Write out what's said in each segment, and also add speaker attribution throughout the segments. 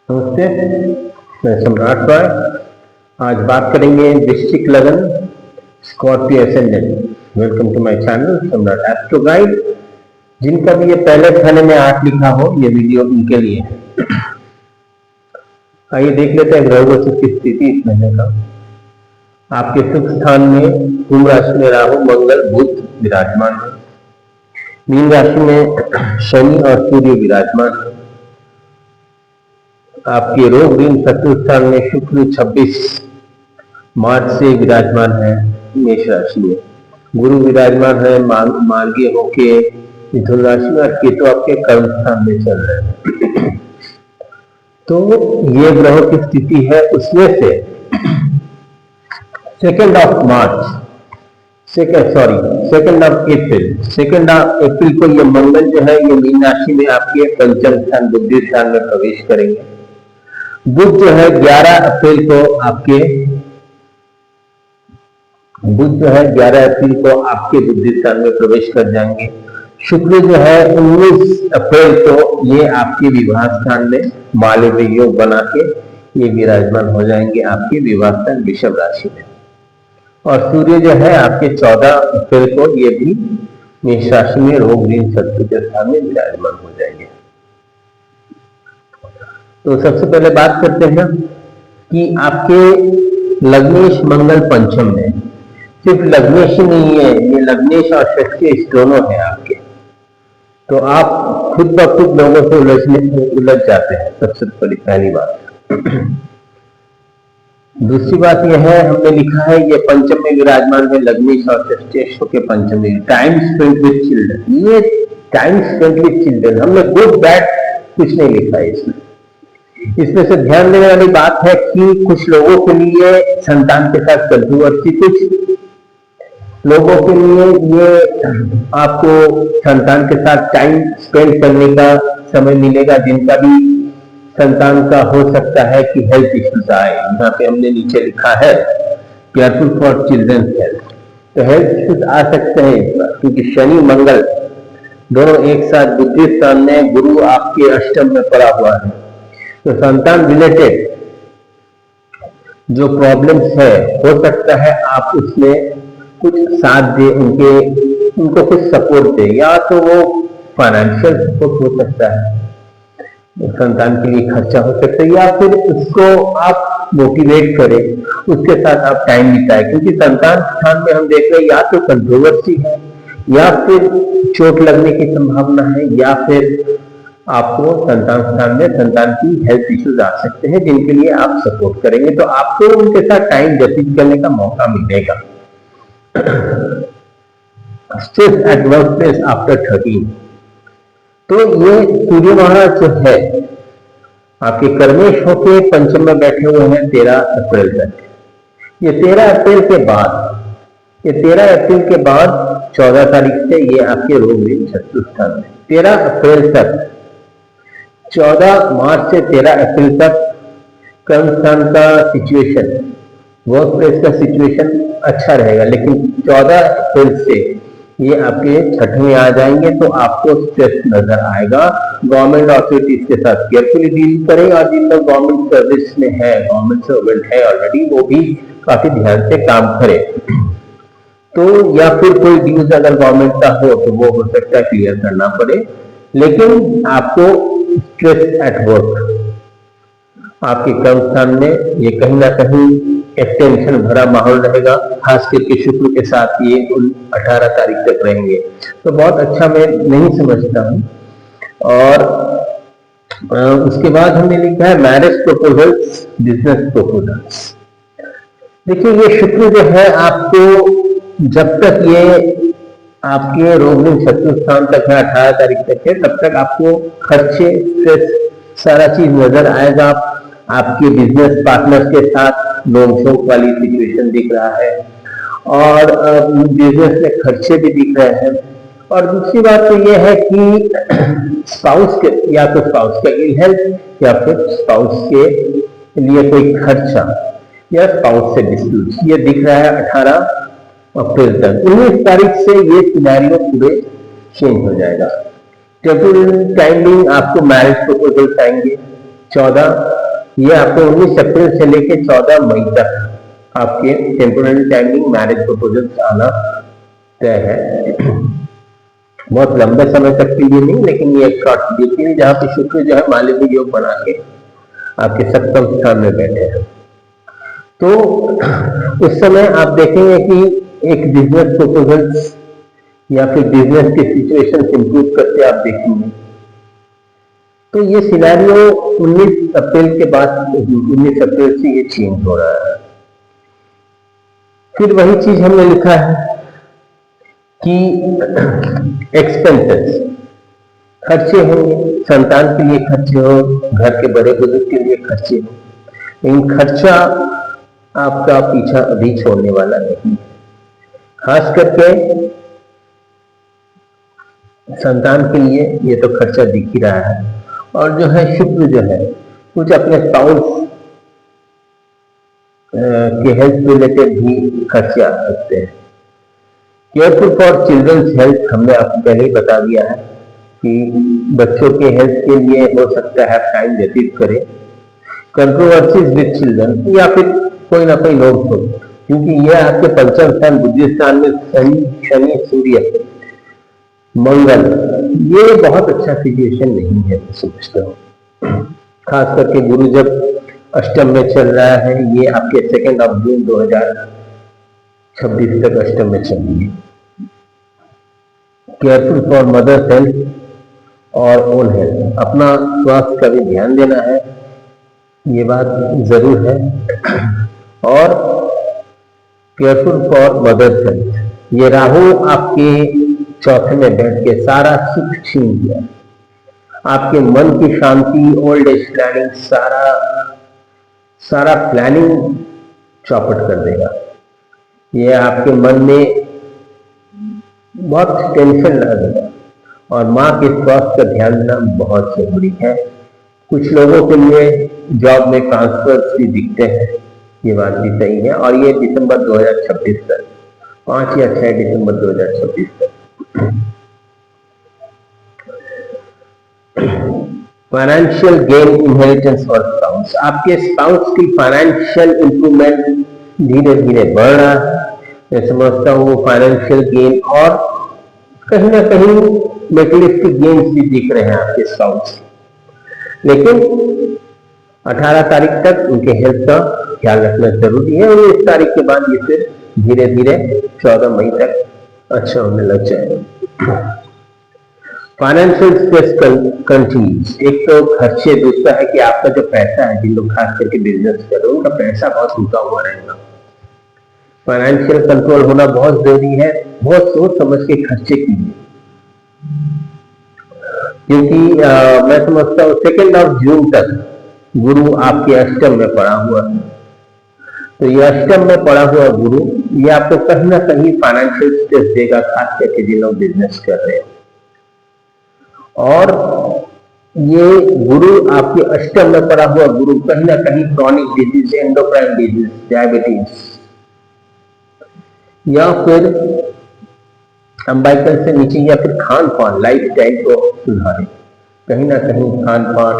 Speaker 1: नमस्ते, मैं सम्राट रॉय। आज बात करेंगे वृश्चिक लगन Scorpio ascendant. Welcome to my channel Samrat astro guide. जिनका भी ये पहले खाने में 8 लिखा हो, ये वीडियो उनके लिए है। आइए देख लेते हैं ग्रहों की स्थिति इस महीने का। आपके सुख स्थान में कुंभ राशि में राहु मंगल बुध विराजमान है। मीन राशि में शनि और सूर्य विराजमान है। आपके रोग ऋण शत्रु स्थान में शुक्र 26 मार्च से विराजमान है मेष राशि में। गुरु विराजमान है मार्गीय होके मिथुन राशि में, और केतु आपके कर्म स्थान में चल रहे हैं। तो ये ग्रहों की स्थिति है। उसमें से 2 अप्रैल को ये मंगल जो है ये मीन राशि में आपके पंचम स्थान बुद्धि स्थान में प्रवेश करेंगे। बुध जो है 11 अप्रैल को आपके बुद्धि स्थान में प्रवेश कर जाएंगे। शुक्र जो है 19 अप्रैल को ये आपके विवाह स्थान में मालव्य योग बना के ये विराजमान हो जाएंगे आपके विवाह स्थान वृषभ राशि में। और सूर्य जो है आपके 14 अप्रैल को ये भी मेष राशि में रोग ऋण शत्रु के स्थान में विराजमान हो जाएंगे। तो सबसे पहले बात करते हैं कि आपके लग्नेश मंगल पंचम में। सिर्फ लग्नेश ही नहीं है, ये लग्नेश और षष्ठी दोनों है आपके। तो आप खुद ब खुद लोगों से उलझ जाते हैं, सबसे पहली बात। दूसरी बात यह है, हमने लिखा है ये पंचम में विराजमान है लग्नेश और षष्ठी के पंचम में। टाइम स्पेंड विद चिल्ड्रन, ये टाइम स्पेंड विद चिल्ड्रन, हमने गुड बैड कुछ नहीं लिखा है इसमें से ध्यान देने वाली बात है कि कुछ लोगों के लिए संतान के साथ कंट्रोवर्सी, कुछ लोगों के लिए ये आपको संतान के साथ टाइम स्पेंड करने का समय मिलेगा, जिनका भी संतान का हो सकता है कि हेल्थ इश्यूज आए। यहाँ पे हमने नीचे लिखा है केयरफुल फॉर चिल्ड्रंस हेल्थ। तो हेल्थ इश्यूज आ सकते हैं इस बार, क्योंकि शनि मंगल दोनों एक साथ बुद्धि स्थान में, गुरु आपके अष्टम में पड़ा हुआ है। तो संतान रिलेटेड जो प्रॉब्लम्स है, हो सकता है आप उसमें कुछ साथ दे, उनको कुछ सपोर्ट दे, या तो वो फाइनेंशियल सपोर्ट हो सकता है, संतान के लिए खर्चा हो सकता है, या फिर उसको आप मोटिवेट करें, उसके साथ आप टाइम बिताएं। क्योंकि संतान स्थान में हम देख रहे हैं या तो कंट्रोवर्सी है, या फिर चोट लगने की संभावना है, या फिर आपको संतान स्थान में संतान की हेल्थ इश्यूज आ सकते हैं, जिनके लिए आप सपोर्ट करेंगे। तो आपको उनके साथ टाइम व्यतीत करने का मौका मिलेगा। Stress at work place after 13। तो ये सूर्य महाराज जो है आपके कर्मेश होके पंचम में बैठे हुए हैं 13 अप्रैल तक। ये 13 अप्रैल के बाद 14 तारीख से ये आपके रोग ऋण शत्रु स्थान में। 13 अप्रैल तक, 14 मार्च से 13 अप्रैल तक कर्म स्थान का सिचुएशन, वर्क प्लेस का सिचुएशन अच्छा रहेगा। लेकिन 14 अप्रैल से ये आपके छठे में आ जाएंगे, तो आपको स्ट्रेस नजर आएगा। गवर्नमेंट अथॉरिटीज के साथ केयरफुली डील करें, और जिन लोग गवर्नमेंट सर्विस में है, गवर्नमेंट सर्वेंट है ऑलरेडी, वो भी काफी ध्यान से काम करें। तो या फिर कोई ड्यूज अगर गवर्नमेंट का हो तो वो हो सकता है क्लियर करना पड़े। लेकिन आपको स्ट्रेस एट वर्क, आपके कर्म स्थान में ये कहीं ना कहीं एक टेंशन भरा माहौल रहेगा, खास करके शुक्र के साथ ये 18 तारीख तक रहेंगे। तो बहुत अच्छा मैं नहीं समझता हूँ। और उसके बाद हमने लिखा है मैरिज प्रपोजल्स, बिजनेस प्रपोजल्स। देखिए ये शुक्र जो है आपको जब तक ये आपके रोग ऋण शत्रु स्थान तक है 18 तारीख तक है, तब तक आपको खर्चे, स्ट्रेस, सारा चीज नजर आएगा। आपके बिजनेस पार्टनर के साथ नोक-झोंक वाली सिचुएशन दिख रहा है, और बिजनेस में खर्चे भी दिख रहे हैं। और दूसरी बात तो यह है कि स्पाउस के, या तो स्पाउस का इल हेल्थ, या फिर स्पाउस के लिए कोई खर्चा, या स्पाउस से डिस्प्यूट, ये दिख रहा है 18 अप्रैल तक। 19 तारीख से ये सिनेरियो पूरे चेंज हो जाएगा। टेबल टाइमिंग आपको मैरिज प्रपोजल्स आएंगे, 14 ये आपको 19 अप्रैल से लेके 14 मई तक आपके टेम्पोररी टाइमिंग मैरिज प्रपोजल्स आना तय है। बहुत लंबे समय तक के लिए नहीं, लेकिन ये एक शॉर्ट पीरियड है जहाँ पे शुक्र जो है मालिक योग बना के आपके सप्तम स्थान में बैठे हैं। तो उस समय आप देखेंगे कि एक बिजनेस प्रपोजल्स या फिर बिजनेस की सिचुएशन इंप्रूव करते आप देखेंगे। तो ये सिनेरियो 19 अप्रैल के बाद 19 अप्रैल से ये चेंज हो रहा है। फिर वही चीज हमने लिखा है कि एक्सपेंसेस खर्चे होंगे, संतान के लिए खर्चे हो, घर के बड़े बुजुर्ग के लिए खर्चे हो, लेकिन खर्चा आपका पीछा अभी छोड़ने वाला नहीं है। खास करके संतान के लिए ये तो खर्चा दिख ही रहा है। और जो है शुक्र जो है कुछ अपने स्पाउस के हेल्थ रिलेटेड भी खर्चे आ सकते हैं। केयरफुल फॉर चिल्ड्रंस हेल्थ हमने आपको पहले ही बता दिया है कि बच्चों के हेल्थ के लिए हो सकता है टाइम व्यतीत करें। कंट्रोवर्सीज विद चिल्ड्रन या फिर कोई ना कोई लोग हो, क्योंकि यह आपके पंचम स्थान बुद्धि स्थान में शनि सूर्य मंगल, ये बहुत अच्छा सिचुएशन नहीं है मैं समझता हूँ। खास करके गुरु जब अष्टम में चल रहा है, ये आपके 2 जून 2026 तक अष्टम में चलेंगे। केयरफुल फॉर मदर हेल्थ और ओन हेल्थ, अपना स्वास्थ्य का भी ध्यान देना है, ये बात जरूर है। और केयरफुल फॉर मदर हेल्थ, ये राहु आपके चौथे में बैठ के सारा सुख छीन लिया, आपके मन की शांति, ओल्ड एज प्लानिंग, सारा प्लानिंग चौपट कर देगा। ये आपके मन में बहुत टेंशन ला देगा। और माँ के स्वास्थ्य का ध्यान देना बहुत जरूरी है। कुछ लोगों के लिए जॉब में ट्रांसफर भी दिखते हैं, ये बात भी सही है। और ये दिसंबर 2026 तक, 5 या 6 दिसंबर 2026 तक। फाइनेंशियल गेन इनहेरिटेंस और स्पाउस, आपके स्पाउस की फाइनेंशियल इंप्रूवमेंट धीरे धीरे बढ़ रहा है। मैं समझता हूँ फाइनेंशियल गेन और कहीं ना कहीं मेटेरियलिस्टिक गेन्स भी दिख रहे हैं आपके स्पाउस। लेकिन 18 तारीख तक उनके हेल्थ का ख्याल रखना जरूरी है। और 19 तारीख के बाद ये फिर धीरे धीरे 14 मई तक अच्छा होने लग जाएगा। फाइनेंशियल स्ट्रेस कंटिन्यूज, एक तो खर्चे, दूसरा है कि आपका जो पैसा है, जिन लोग खास करके बिजनेस कर रहे हैं उनका पैसा बहुत रुका हुआ रहेगा। फाइनेंशियल कंट्रोल होना बहुत जरूरी है, बहुत सोच समझ के खर्चे कीजिए। क्योंकि मैं समझता हूँ 2 जून तक गुरु आपके अष्टम में पड़ा हुआ है। तो ये अष्टम में पड़ा हुआ गुरु ये आपको कहीं ना कहीं फाइनेंशियल स्ट्रेस देगा, खास करके जिन लोग बिजनेस कर रहे हैं। और ये गुरु आपके अष्टम में पड़ा हुआ गुरु कहीं ना कहीं chronic disease, endocrine disease, diabetes या फिर अम्बाइकल से नीचे या फिर खान पान, लाइफ स्टाइल को सुधारें। कहीं ना कहीं खान पान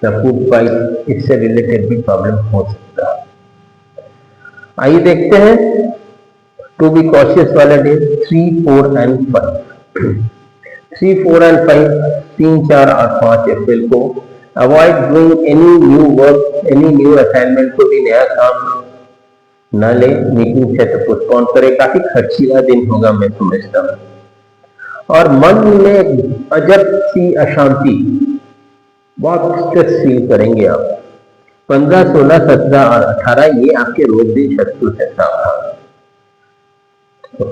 Speaker 1: या फूड पाइप, इससे रिलेटेड भी प्रॉब्लम हो सकता है। आइए देखते हैं टू बी कॉशियस वाला डे 3, 4 एंड 5। 3, 4 एंड 5, 3, 4 और 5 अप्रैल को avoid doing any new work, any new assignment, को भी नया काम न ले, मीटिंग से तो पोस्टपोन करे। काफी खर्चीला दिन होगा मैं समझता हूँ। और मन में अजब सी अशांति, बहुत स्ट्रेस फील करेंगे आप। 15, 16, 17 और 18 ये आपके रोग दिन शत्रु से सावधान।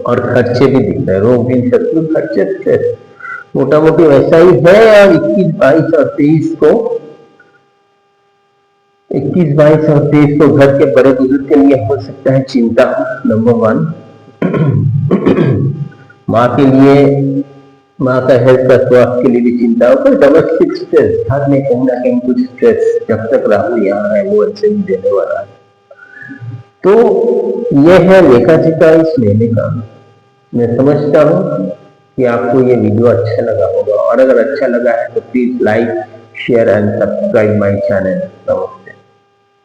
Speaker 1: और खर्चे भी दिख रहे हैं, रोग दिन शत्रु, खर्चे स्ट्रेस मोटा मोटी वैसा ही है। और 21, 22 और 23 को 21, 22 और 23 को घर के बड़े बुजुर्ग के लिए हो सकता है चिंता। नंबर 1 माँ के लिए, माँ का हेल्थ का स्वास्थ्य के लिए भी चिंता हो। पर डोमेस्टिक स्ट्रेस, घर में कहीं ना कहीं कुछ स्ट्रेस जब तक राहु यहाँ है वो ऐसे ही देने वाला है। तो यह है लेखा जी का इस महीने का। मैं समझता हूँ कि आपको ये वीडियो अच्छा लगा होगा। और अगर अच्छा लगा है तो please like, share and subscribe my channel. Namaskar.